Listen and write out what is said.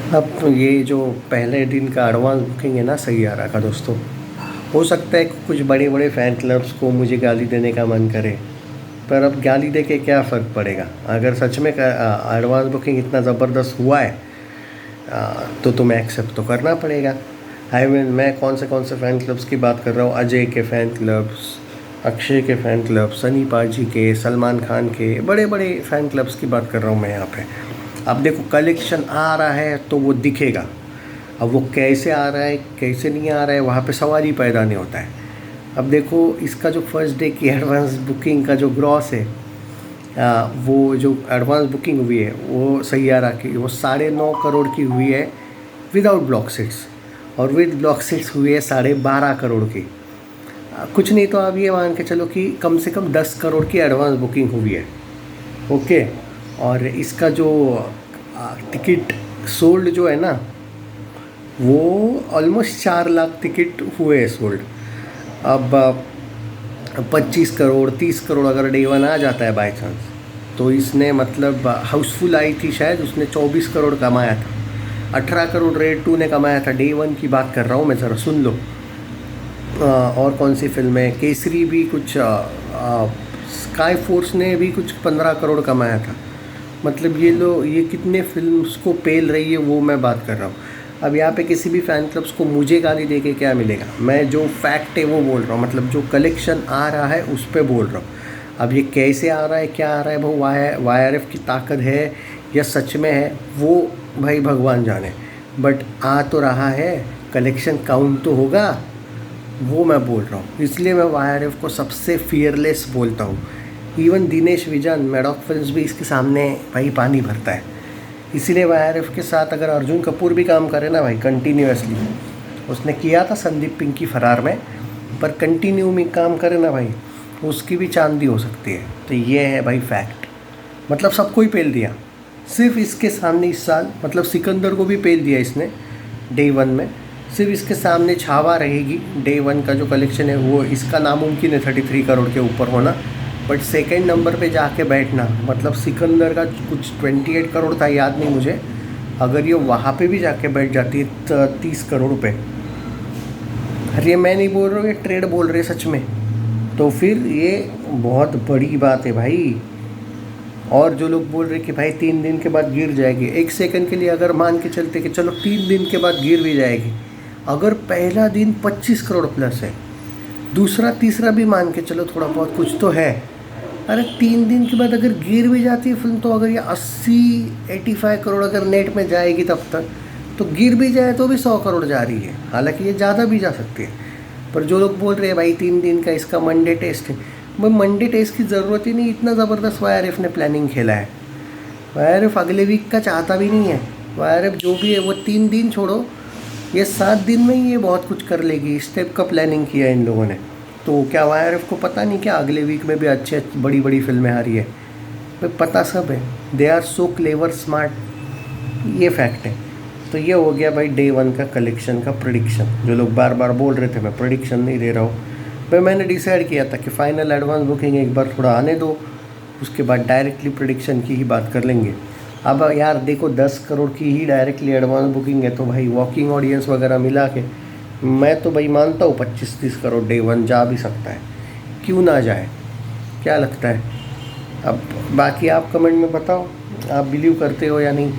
अब ये जो पहले दिन का एडवांस बुकिंग है ना, सही आ रहा था दोस्तों। हो सकता है कि कुछ बड़े बड़े फ़ैन क्लब्स को मुझे गाली देने का मन करे, पर अब गाली दे के क्या फ़र्क पड़ेगा। अगर सच में एडवांस बुकिंग इतना ज़बरदस्त हुआ है, तो तुम्हें एक्सेप्ट तो करना पड़ेगा। आई मीन, मैं कौन से फ़ैन क्लब्स की बात कर रहा हूँ। अजय के फ़ैन क्लब्स, अक्षय के फ़ैन क्लब, सनी पाजी के, सलमान खान के, बड़े बड़े फ़ैन क्लब्स की बात कर रहा हूँ मैं यहाँ पे। अब देखो, कलेक्शन आ रहा है तो वो दिखेगा। अब वो कैसे आ रहा है कैसे नहीं आ रहा है, वहाँ पे सवाल ही पैदा नहीं होता है। अब देखो, इसका जो फर्स्ट डे की एडवांस बुकिंग का जो ग्रॉस है, वो जो एडवांस बुकिंग हुई है वो सैयारा की, वो 9.5 करोड़ की हुई है विदाउट ब्लॉक सीट्स, और विद ब्लॉक सीट्स हुई है 12.5 करोड़ की। कुछ नहीं तो आप ये मान के चलो कि कम से कम 10 करोड़ की एडवांस बुकिंग हुई है। ओके। और इसका जो टिकट सोल्ड जो है ना, वो ऑलमोस्ट 4 लाख टिकट हुए हैं सोल्ड। अब 25 करोड़ 30 करोड़ अगर डे वन आ जाता है बाय चांस, तो इसने मतलब हाउसफुल आई थी शायद, उसने 24 करोड़ कमाया था। 18 करोड़ रेड टू ने कमाया था। डे वन की बात कर रहा हूँ मैं, ज़रा सुन लो। और कौन सी फिल्म है, केसरी भी कुछ, स्काई फोर्स ने भी कुछ 15 करोड़ कमाया था। मतलब ये कितने फिल्म्स को पेल रही है, वो मैं बात कर रहा हूँ। अब यहाँ पे किसी भी फ़ैन क्लब्स को मुझे गाली दे के क्या मिलेगा। मैं जो फैक्ट है वो बोल रहा हूँ, मतलब जो कलेक्शन आ रहा है उस पर बोल रहा हूँ। अब ये कैसे आ रहा है, क्या आ रहा है, वो YRF की ताकत है या सच में है, वो भाई भगवान जाने। बट आ तो रहा है, कलेक्शन काउंट तो होगा, वो मैं बोल रहा हूँ। इसलिए मैं YRF को सबसे फियरलेस बोलता हूँ। Even Dinesh vision, Maddock films भी इसके सामने भाई पानी भरता है। इसीलिए YRF के साथ अगर अर्जुन कपूर भी काम करे ना भाई कंटिन्यूसली, उसने किया था संदीप पिंकी फरार में, पर कंटिन्यू में काम करे ना भाई, उसकी भी चांदी हो सकती है। तो ये है भाई फैक्ट। मतलब सबको ही पेल दिया, सिर्फ इसके सामने इस साल, मतलब सिकंदर को भी पेल दिया इसने डे वन में। सिर्फ इसके सामने छावा रहेगी। डे वन का जो कलेक्शन है वो इसका नामुमकिन है 33 करोड़ के ऊपर होना, बट सेकंड नंबर पे जाके बैठना, मतलब सिकंदर का कुछ 28 करोड़ था, याद नहीं मुझे। अगर ये वहाँ पे भी जाके बैठ जाती है 30 करोड़ पे, अरे मैं नहीं बोल रहा हूँ, ये ट्रेड बोल रहे सच में, तो फिर ये बहुत बड़ी बात है भाई। और जो लोग बोल रहे कि भाई 3 दिन के बाद गिर जाएगी, एक सेकंड के लिए अगर मान के चलते कि चलो 3 दिन के बाद गिर भी जाएगी, अगर पहला दिन 25 करोड़ प्लस है, दूसरा तीसरा भी मान के चलो थोड़ा बहुत कुछ तो है, अरे 3 दिन के बाद अगर गिर भी जाती है फिल्म, तो अगर ये 85 करोड़ अगर नेट में जाएगी तब तक, तो गिर भी जाए तो भी 100 करोड़ जा रही है। हालांकि ये ज़्यादा भी जा सकती है, पर जो लोग बोल रहे हैं भाई 3 दिन का इसका मंडे टेस्ट है, भाई मंडे टेस्ट की ज़रूरत ही नहीं, इतना ज़बरदस्त YRF ने प्लानिंग खेला है। YRF अगले वीक का चाहता भी नहीं है। YRF जो भी है वो 3 दिन छोड़ो, ये 7 दिन में ही ये बहुत कुछ कर लेगी। इस टाइप का प्लानिंग किया है इन लोगों ने। तो क्या YRF को पता नहीं क्या अगले वीक में भी अच्छे बड़ी बड़ी फिल्में आ रही है? भाई पता सब है, they are so clever smart, ये फैक्ट है। तो ये हो गया भाई डे वन का कलेक्शन का प्रिडिक्शन। जो लोग बार बार बोल रहे थे मैं प्रिडिक्शन नहीं दे रहा हूँ, भाई मैंने डिसाइड किया था कि फ़ाइनल एडवांस बुकिंग एक बार थोड़ा आने दो, उसके बाद डायरेक्टली प्रिडिक्शन की ही बात कर लेंगे। अब यार देखो, 10 करोड़ की ही डायरेक्टली एडवांस बुकिंग है, तो भाई वॉकिंग ऑडियंस वगैरह मिला के मैं तो भाई मानता हूँ 25-30 करोड़ डे वन जा भी सकता है, क्यों ना जाए, क्या लगता है? अब बाकी आप कमेंट में बताओ, आप बिलीव करते हो या नहीं।